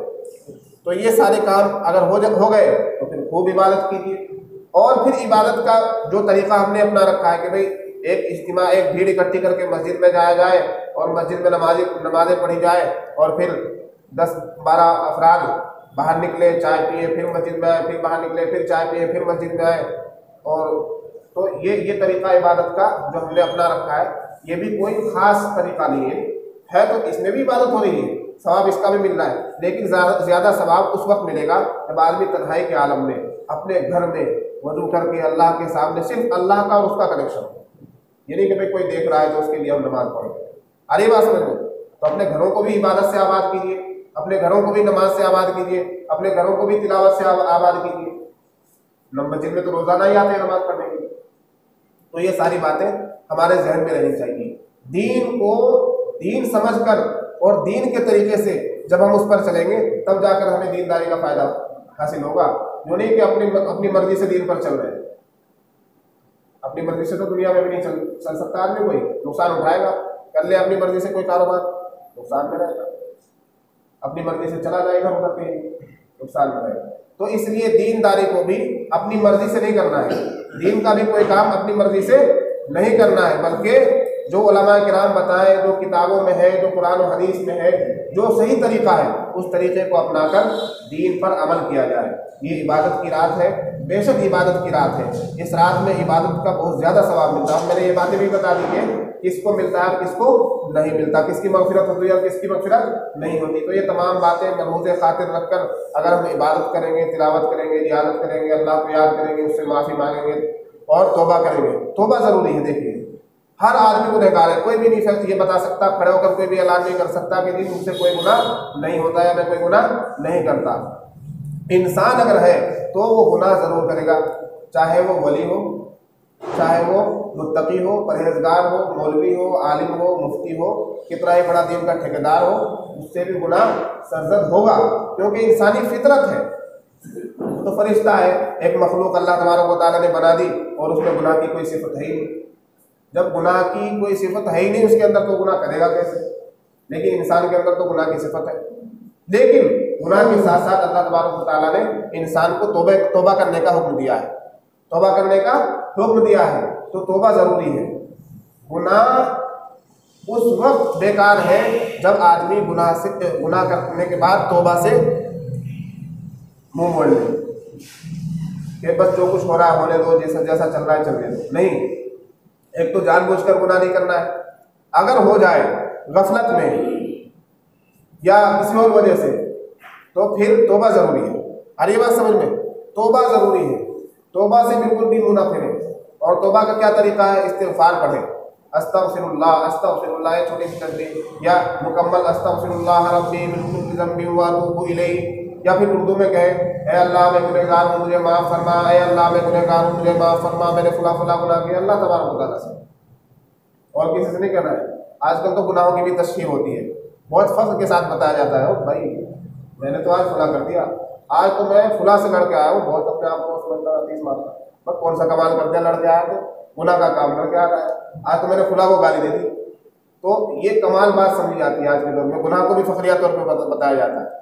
तो ये सारे काम अगर हो गए तो फिर खूब इबादत कीजिए। और फिर इबादत का जो तरीक़ा हमने अपना रखा है कि भाई एक इज्तिमा, एक भीड़ इकट्ठी करके मस्जिद में जाया जाए और मस्जिद में नमाज़ें पढ़ी जाए और फिर 10-12 अफराद बाहर निकले, चाय पिए, फिर मस्जिद में आए, फिर बाहर निकले, फिर चाय पिए, फिर मस्जिद में आए। और तो ये तरीक़ा इबादत का जो हमने अपना रखा है, ये भी कोई ख़ास तरीक़ा नहीं है तो इसमें भी इबादत हो रही है, सवाब इसका भी मिल रहा है, लेकिन ज़्यादा सवाब उस वक्त मिलेगा जब आदमी तन्हाई के आलम में अपने घर में वज़ू करके अल्लाह के सामने सिर्फ अल्लाह का और उसका कनेक्शन हो। ये नहीं कि भाई कोई देख रहा है तो उसके लिए हम नमाज़ पढ़ें। अरे बात समझ में? तो अपने घरों को भी इबादत से आबाद कीजिए, अपने घरों को भी नमाज से आबाद कीजिए, अपने घरों को भी तिलावत से आबाद कीजिए। मस्जिद में तो रोज़ाना ही आते हैं नमाज पढ़ने के लिए। तो ये सारी बातें हमारे जहन में रहनी चाहिए। दीन को दीन समझकर और दीन के तरीके से जब हम उस पर चलेंगे तब जाकर हमें दीनदारी का फ़ायदा हासिल होगा। जो नहीं कि अपनी मर्जी से दीन पर चल रहे हैं। अपनी मर्जी से तो दुनिया में भी नहीं चल सकता आदमी, कोई नुकसान उठाएगा। कर ले अपनी मर्जी से कोई कारोबार, नुकसान में रहेगा। अपनी मर्जी से चला जाएगा उधर पे, नुकसान में रहेगा। तो इसलिए दीनदारी को भी अपनी मर्जी से नहीं करना है, दीन का भी कोई काम अपनी मर्जी से नहीं करना है, बल्कि जो उलमा किराम बताएं, जो किताबों में है, जो कुरान और हदीस में है, जो सही तरीका है, उस तरीके को अपनाकर दीन पर अमल किया जाए। ये इबादत की रात है, बेशक इबादत की रात है। इस रात में इबादत का बहुत ज़्यादा सवाब मिलता है। मैंने ये बातें भी बता दी कि किसको मिलता है, किसको नहीं मिलता, किसकी मग़फ़िरत होती है और किसकी मग़फ़िरत नहीं होती। तो ये तमाम बातें मलहूज़े ख़ातिर रखकर अगर हम इबादत करेंगे, तिलावत करेंगे, रियाज़त करेंगे, अल्लाह को याद करेंगे, उससे माफ़ी मांगेंगे और तौबा करेंगे। तौबा ज़रूरी है। देखिए, हर आदमी गुनहगार है, कोई भी नहीं ये बता सकता, खड़े होकर कोई भी ऐलान नहीं कर सकता कि जी मुझसे कोई गुनाह नहीं होता या मैं कोई गुनाह नहीं करता। इंसान अगर है तो वो गुनाह ज़रूर करेगा, चाहे वो वली हो, चाहे वो मुत्तकी हो, परहेजगार हो, मौलवी हो, आलिम हो, मुफ्ती हो, कितना ही बड़ा दीन का ठेकेदार हो, उससे भी गुनाह सरजद होगा, क्योंकि इंसानी फितरत है। तो फरिश्ता है, एक मखलूक अल्लाह तबारक व तआला ने बना दी और उसमें गुनाह की कोई सिफत है ही नहीं। जब गुनाह की कोई सिफत है ही नहीं उसके अंदर, तो गुनाह करेगा कैसे? लेकिन इंसान के अंदर तो गुनाह की सिफत है। लेकिन गुनाह के साथ साथ अल्लाह तबारक व तआला ने इंसान को तौबा करने का हुक्म दिया है, तौबा करने का हुक्म दिया है। तो तौबा ज़रूरी है। गुनाह उस वक्त बेकार है जब आदमी गुनाह करने के बाद तौबा से मुंह मोड़ ले कि बस जो कुछ हो रहा है होने दो, जैसा चल रहा है चलने दो। नहीं, एक तो जानबूझकर गुनाह नहीं करना है। अगर हो जाए गफलत में या किसी और वजह से, तो फिर तौबा ज़रूरी है। अरे बात समझ में? तौबा ज़रूरी है। तौबा से बिल्कुल भी मुंह ना फेरें। और तौबा का क्या तरीका है? इस्तिग़फ़ार पढ़ें, अस्तग़फ़िरुल्लाह, अस्तग़फ़िरुल्लाह, छोटी सी तस्बीह, या मुकम्मल अस्तग़फ़िरुल्लाह रब्बी मिन कुल्लि ज़ंबिन व अतूबु इलैहि, या फिर उर्दू में कहें, ऐ अल्लाह मैं गुनहगार हूँ, मुझे माफ़ फरमा, ऐ अल्लाह मैं गुनहगार हूँ, मुझे माफ़ फरमा, मैंने फला फला गुनाह किया, अल्लाह तबारक व तआला से, और किसी से नहीं करना है। आजकल तो गुनाहों की भी तशहीर होती है, बहुत फख्र के साथ बताया जाता है, भाई मैंने तो आज फला कर दिया, आज तो मैं फुला से लड़ के आया हूँ, बहुत अपने आप को समझता हतीस मारता, बस कौन सा कमाल कर दिया, लड़ के आया, तो गुनाह का काम करके आ रहा है, आज तो मैंने फुला को गाली दे दी। तो ये कमाल बात समझी जाती है आज के दौर में, गुनाह को भी फखरिया तौर पर बताया जाता है।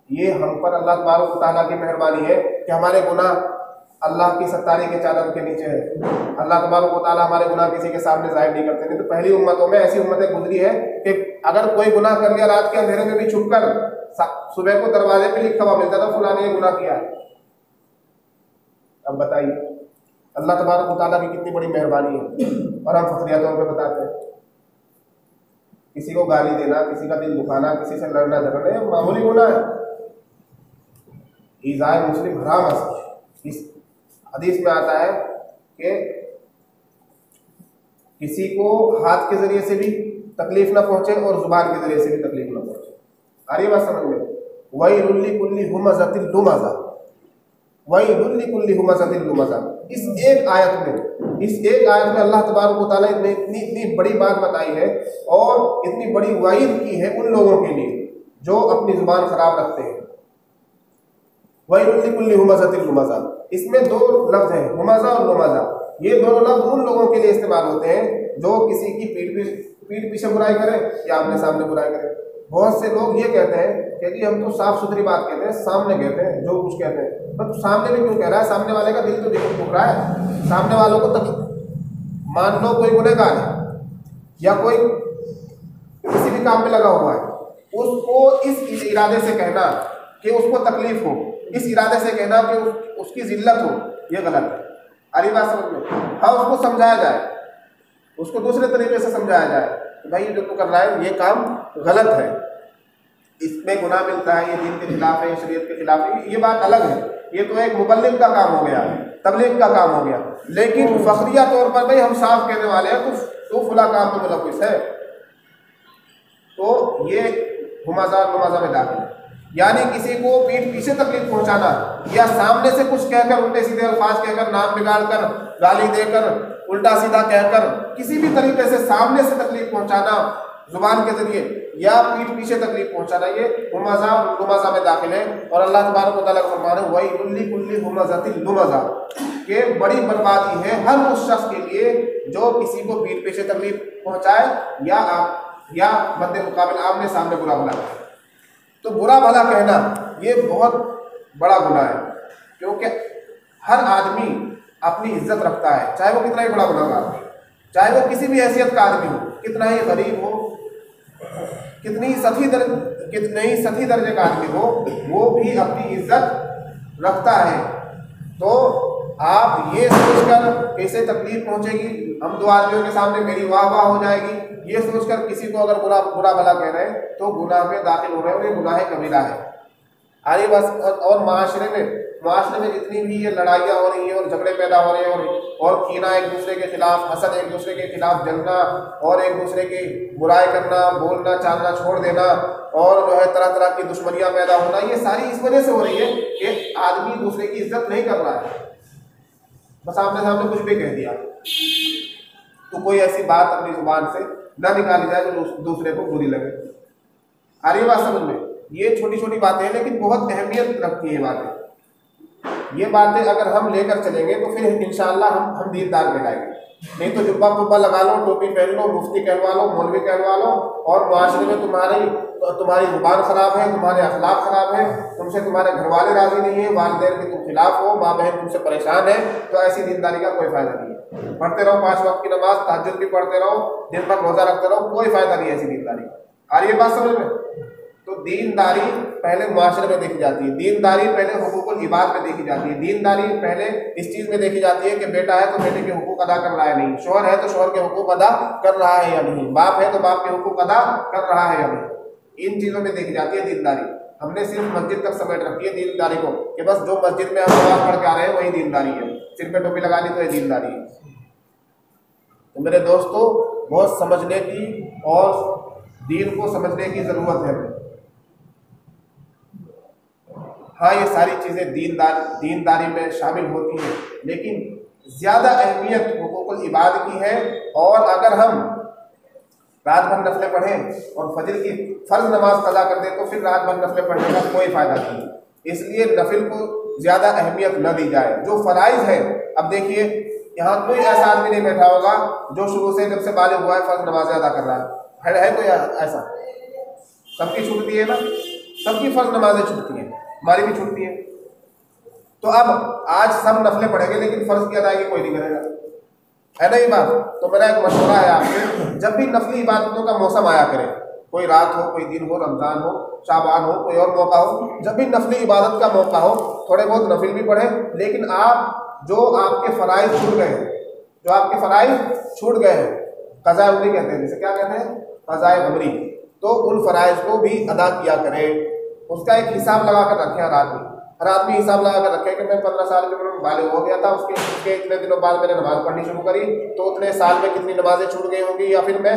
ये हम पर अल्लाह तबारक व तआला की मेहरबानी है कि हमारे गुनाह अल्लाह की सत्तारी के चादर के नीचे है। अल्लाह तबारक व तआला हमारे गुनाह किसी के सामने जाहिर नहीं करते। नहीं तो पहली उम्मतों में ऐसी उम्मतें गुजरी है कि अगर कोई गुनाह कर लिया रात के अंधेरे में भी छुपकर, सुबह को दरवाजे पे लिखा हुआ मिलता था फलाने ये गुनाह किया है। अब बताइए अल्लाह तबारक व तआला की कितनी बड़ी मेहरबानी है और हम फखरिया तौर पे बताते हैं। किसी को गाली देना, किसी का दिल दुखाना, किसी से लड़ना झगड़ना ये मामूली गुनाह है। ईज़ाए मुस्लिम हराम है। इस हदीस में आता है कि किसी को हाथ के जरिए से भी तकलीफ ना पहुंचे और जुबान के जरिए से भी तकलीफ ना पहुंचे। आ रही बात समझ में? वैलुल कुल्ली हुमज़तिल लुमज़ा, वैलुल कुल्ली हुमज़तिल लुमज़ा। इस एक आयत में अल्लाह तबारक व तआला ने इतनी बड़ी बात बताई है और इतनी बड़ी वाइद की है उन लोगों के लिए जो अपनी जुबान खराब रखते हैं। वैलुल कुल्ली हुमज़तिल लुमज़ा, इसमें दो लफ्ज़ हैं, हुमज़ा और लुमज़ा। ये दोनों लफ्ज़ उन लोगों के लिए इस्तेमाल होते हैं जो किसी की पीठ पीछे बुराई करें या अपने सामने बुराई करें। बहुत से लोग ये कहते हैं कि जी हम तो साफ सुथरी बात कहते हैं, सामने कहते हैं जो कुछ कहते हैं, पर सामने भी क्यों कह रहा है? सामने वाले का दिल तो दुख रहा है। सामने वालों को मान लो कोई गुनहगार है या कोई किसी भी काम में लगा हुआ है, उसको इस इरादे से कहना कि उसको तकलीफ हो, इस इरादे से कहना कि उसकी जिल्लत हो, ये गलत है। अरे बात समझ में? हाँ, उसको समझाया जाए, उसको दूसरे तरीके से समझाया जाए कि भाई जो तू कर रहा है ये काम गलत है, इसमें गुनाह मिलता है, ये दीन के खिलाफ है, शरीयत के खिलाफ है, ये बात अलग है। ये तो एक मुबल्लिग का काम हो गया, तबलीग का काम हो गया। लेकिन फखरिया तौर पर भाई हम साफ कहने वाले हैं तो फुला काम में मुलव्विस है, तो ये हुमज़ा लुमज़ा में दाखिल है। यानी किसी को पीठ पीछे तकलीफ पहुंचाना या सामने से कुछ कहकर उल्टे सीधे अल्फाज कहकर, नाम बिगाड़कर, गाली देकर, उल्टा सीधा कहकर, किसी भी तरीके से सामने से तकलीफ पहुंचाना जुबान के जरिए या पीठ पीछे तकलीफ पहुंचाना, ये हुमज़ा लुमज़ा में दाखिल है। और अल्लाह तबारक व तआला का फरमान है वैलुल कुल्ली हुमज़तिल लुमज़ा, के बड़ी बर्बादी है हर उस शख्स के लिए जो किसी को पीठ पीछे तकलीफ पहुंचाए या मद्दे मुकाबिल आमने सामने बुरा भला कहे। तो बुरा भला कहना ये बहुत बड़ा गुनाह है, क्योंकि हर आदमी अपनी इज्जत रखता है, चाहे वो कितना ही बड़ा गुनाहगार हो, चाहे वो किसी भी हैसियत का आदमी हो, कितना ही गरीब हो, कितने ही सती दर्जे का आदमी हो, वो भी अपनी इज्जत रखता है। तो आप ये सोचकर कैसे तकलीफ पहुंचेगी, हम दो आदमियों के सामने मेरी वाह वाह हो जाएगी, ये सोचकर किसी को अगर बुरा भला कह रहे हैं तो गुनाह में दाखिल हो रहे हैं और ये गुनाह कबीरा है। अरे बस और माशरे में जितनी भी ये लड़ाइयाँ हो रही हैं और झगड़े पैदा हो रहे हैं और कीना एक दूसरे के खिलाफ, हसद एक दूसरे के खिलाफ जलना और एक दूसरे की बुराई करना, बोलना चालना छोड़ देना और जो है तरह तरह की दुश्मनियाँ पैदा होना, ये सारी इस वजह से हो रही है कि आदमी दूसरे की इज्जत नहीं कर रहा है, बस आमने सामने कुछ भी कह दिया। तो कोई ऐसी बात अपनी जुबान से ना निकाली जाए जो दूसरे को बुरी लगे। आ रही बात समझ में? ये छोटी छोटी बातें हैं लेकिन बहुत अहमियत रखती है बातें। ये बातें अगर हम लेकर चलेंगे तो फिर इंशाअल्लाह हम दीनदार कहलाएंगे। नहीं तो जुब्बा पुब्बा लगा लो, टोपी पहन लो, मुफ्ती कहलवा लो, मौलवी कहलवा लो और माशरे में तुम्हारी जुबान खराब है, तुम्हारे अखलाक खराब है, तुमसे तुम्हारे घर वाले राजी नहीं है, वालिदैन के तुम खिलाफ हो, माँ बहन तुमसे परेशान है, तो ऐसी दीनदारी का कोई फायदा नहीं है। पढ़ते रहो 5 वक्त की नमाज, तहज्जुद भी पढ़ते रहो, दिन भर रोजा रखते रहो, कोई फायदा नहीं है ऐसी दीनदारी का। आ रही है बात समझ में? तो दीनदारी पहले मुआशरे में देखी जाती है, दीनदारी पहले हुकूकुल इबाद में देखी जाती है, दीनदारी पहले इस चीज़ में देखी जाती है कि बेटा है तो बेटे के हुकूक अदा कर रहा है नहीं, शोहर है तो शोहर के हुकूक अदा कर रहा है या नहीं, बाप है तो बाप के हुकूक अदा कर रहा है या नहीं। इन चीज़ों में देखी जाती है दीनदारी। हमने सिर्फ मस्जिद तक समेट रखी है दीनदारी को कि बस जो मस्जिद में हम नमाज पढ़ के आ रहे हैं वही दीनदारी है, सिर पे टोपी लगा ली तो ये दीनदारी है। तो मेरे दोस्तों, बहुत समझने की और दीन को समझने की ज़रूरत है। हाँ, ये सारी चीज़ें दीनदारी में शामिल होती हैं, लेकिन ज़्यादा अहमियत हुकूकुल इबाद की है। और अगर हम रात भर नफलें पढ़ें और फजर की फ़र्ज नमाज कज़ा कर दें तो फिर रात भर नफलें पढ़ने का कोई फ़ायदा नहीं। इसलिए नफिल को ज़्यादा अहमियत न दी जाए। जो फ़राइज़ है, अब देखिए यहाँ कोई ऐसा आदमी नहीं बैठा होगा जो शुरू से जब से बालिग हुआ है फ़र्ज नमाज़ें अदा कर रहा है कोई ऐसा? सबकी छूटती है ना, सबकी फ़र्ज नमाज़ें छूटती हैं, हमारी भी छूटती है। तो अब आज सब नफलें पढ़ेंगे लेकिन फ़र्ज की अदायगी कोई नहीं करेगा, है ना ये बात? तो मेरा एक मशवरा है आपसे, जब भी नफली इबादतों का मौसम आया करे, कोई रात हो, कोई दिन हो, रमज़ान हो, शाबान हो, कोई और मौका हो, जब भी नफली इबादत का मौका हो थोड़े बहुत नफिल भी पढ़ें। लेकिन आप जो आपके फ़राइज़ छूट गए हैं, जो आपके फ़राइज़ छूट गए हैं, क़ज़ा उमरी कहते हैं, जैसे क्या कहते हैं, क़ज़ा उमरी, तो उन फ़राइज़ को भी अदा किया करें। उसका एक हिसाब लगा कर रखें हर आदमी हिसाब लगा कर रखें कि मैं 15 साल की उम्र में बालिग हो गया था, उसके इतने दिनों बाद मैंने नमाज़ पढ़नी शुरू करी, तो उतने साल में कितनी नमाजें छूट गई होंगी। या फिर मैं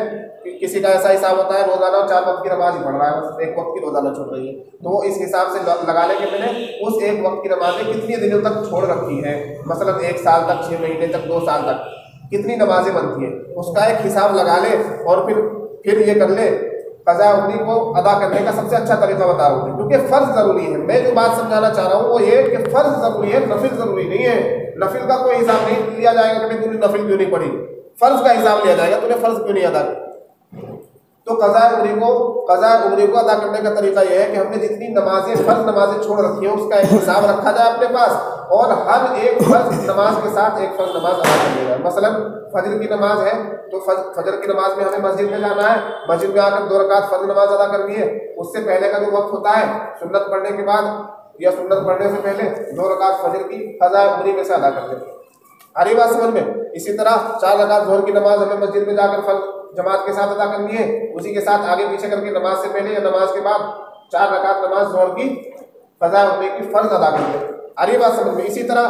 किसी का ऐसा हिसाब होता है रोज़ाना 4 वक्त की नमाज ही पढ़ रहा है, बस 1 वक्त की रोज़ाना छूट रही है, तो वो इस हिसाब से लगा लें कि मैंने उस 1 वक्त की नमाजें कितनी दिनों तक छोड़ रखी है, मसलन 1 साल तक, 6 महीने तक, 2 साल तक कितनी नमाजें बनती हैं, उसका एक हिसाब लगा ले और फिर ये कर ले। क़ज़ा उमरी को अदा करने का सबसे अच्छा तरीका बता रहा हूँ, क्योंकि फ़र्ज़ ज़रूरी है। मैं जो बात समझाना चाह रहा हूँ वो ये कि फ़र्ज़ ज़रूरी है, नफिल ज़रूरी नहीं है। नफिल का कोई हिसाब नहीं लिया जाएगा कि तूने नफिल क्यों नहीं पढ़ी, फ़र्ज़ का हिसाब लिया जाएगा, तूने फ़र्ज़ क्यों नहीं अदा किया। तो क़ज़ा उमरी को अदा करने का तरीका यह है कि हमने जितनी नमाजें, फ़र्ज़ नमाजें छोड़ रखी है उसका एक हिसाब रखा जाए अपने पास, और हर एक फ़र्ज़ नमाज के साथ एक फ़र्ज़ नमाज अदा कर ली जाए। मसलन फजर की नमाज है तो फजर की नमाज में हमें मस्जिद में जाना है, मस्जिद में आकर 2 रकात फजर नमाज अदा करनी है। उससे पहले का जो वक्त होता है सुन्नत पढ़ने के बाद या सुन्नत पढ़ने से पहले 2 रकात फजर की क़ज़ा उमरी में से अदा कर देते हैं। आ रही बात समझ में। इसी तरह 4 रकात ज़ोहर की नमाज हमें मस्जिद में जाकर फर्ज जमात के साथ अदा करनी है, उसी के साथ आगे पीछे करके नमाज से पहले या नमाज के बाद 4 रकात नमाज ज़ोहर की क़ज़ा उमरी की फ़र्ज अदा करते हैं। आ रही बात समझ में। इसी तरह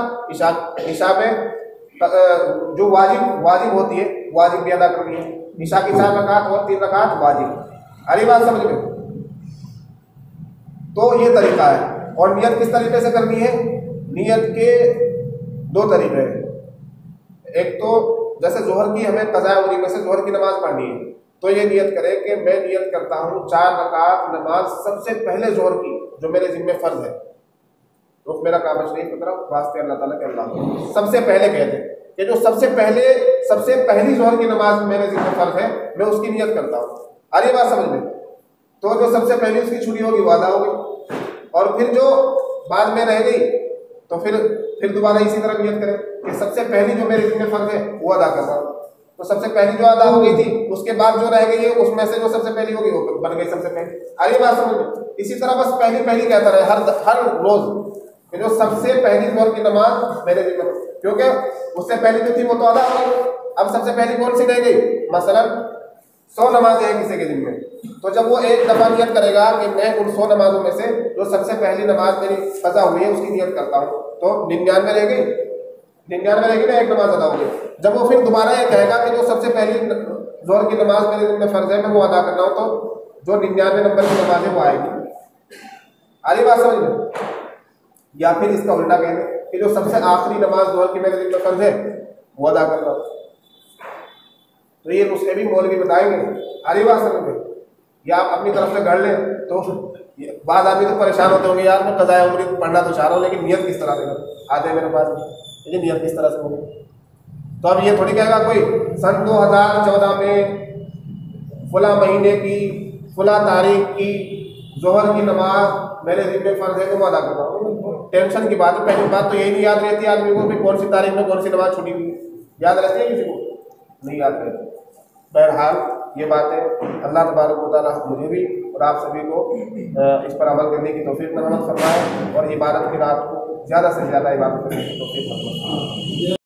ईशा में जो वाजिब होती है वाजिब भी अदा करनी है, ईशा की 4 रकात और 3 रकात वाजिब। आ रही बात समझ में। तो ये तरीका है। और नियत किस तरीके से करनी है, नियत के 2 तरीके हैं। एक तो जैसे ज़ोहर की हमें क़ज़ा उमरी में से ज़ोहर की नमाज पढ़नी है, तो ये नियत करें कि मैं नियत करता हूँ 4 रकात नमाज सबसे पहले ज़ोहर की जो मेरे ज़िम्मे फ़र्ज़ है। रुख मेरा काबा शरीफ की तरफ वास्ते अल्लाह ताला के अल्लाह सबसे पहले कहते हैं कि जो सबसे पहली ज़ोहर की नमाज मेरे ज़िम्मे फ़र्ज़ है मैं उसकी नियत करता हूँ। आ रही बात समझ में। तो जो सबसे पहले उसकी छुट्टी होगी वो अदा होगी, और फिर जो बाद में रह गई तो फिर दोबारा इसी तरह नियत करें कि सबसे पहली जो मेरे ज़िम्मे फ़र्ज़ है वो अदा कर रहा हूँ। तो सबसे पहली जो अदा हो गई थी उसके बाद जो रह गई है उसमें से जो सबसे पहली होगी वो बन गई सबसे पहली। आ रही बात समझ में। इसी तरह बस पहली कहता रहे हर रोज़ कि जो सबसे पहली ज़ोहर की नमाज मेरे ज़िम्मे, क्योंकि उससे पहली जो थी वो तो अदा हो गई, अब सबसे पहली कौन सी रह गई। मसलन 100 नमाजें हैं किसी के ज़िम्मे, तो जब वो एक दफ़ा नियत करेगा कि मैं उन 100 नमाजों में से जो सबसे पहली नमाज मेरी क़ज़ा हुई है उसकी नियत करता हूँ, तो 99 रह गई, 99 रहेगी ना, एक नमाज अदा होगी। जब वो फिर दोबारा ये कहेगा कि जो सबसे पहली ज़ोहर की नमाज मेरे ज़िम्मे फ़र्ज़ है मैं वो अदा कर रहा हूँ, तो जो 99 नंबर की नमाज है वो आएगी। आ रही बात समझ में। या फिर इसका उल्टा कह दें कि जो सबसे आखिरी नमाज ज़ोहर की मेरे ज़िम्मे फ़र्ज़ है वो अदा कर रहा हूँ। तो ये नुस्खे भी मौलवी बताएंगे। आ रही बात समझ में। या आप अपनी तरफ से गढ़ लें तो बाद आदमी तो परेशान होते होंगे, यार मैं क़ज़ा उमरी पढ़ना तो चाह रहा हूँ लेकिन नियत किस तरह से करूँ, आते हैं मेरे पास लेकिन नियत किस तरह से होगी। तो अब ये थोड़ी कहेगा कोई सन 2014 में फला महीने की फला तारीख की ज़ोहर की नमाज मेरे ज़िम्मे फ़र्ज़ है तो मैं अदा कर रहा हूँ। टेंशन की बात है। पहली बात तो यही नहीं याद रहती आदमी को कि कौन सी तारीख में कौन सी नमाज छुटी हुई, याद रहती है किसी को, नहीं याद रहती। बहरहाल ये बातें अल्लाह तबारक व तआला मुझे भी और आप सभी को इस पर अमल करने की तौफीक मरहमत फरमाए और इबादत की रात को ज़्यादा से ज़्यादा इबादत करने की तौफीक मरहमत फरमाए।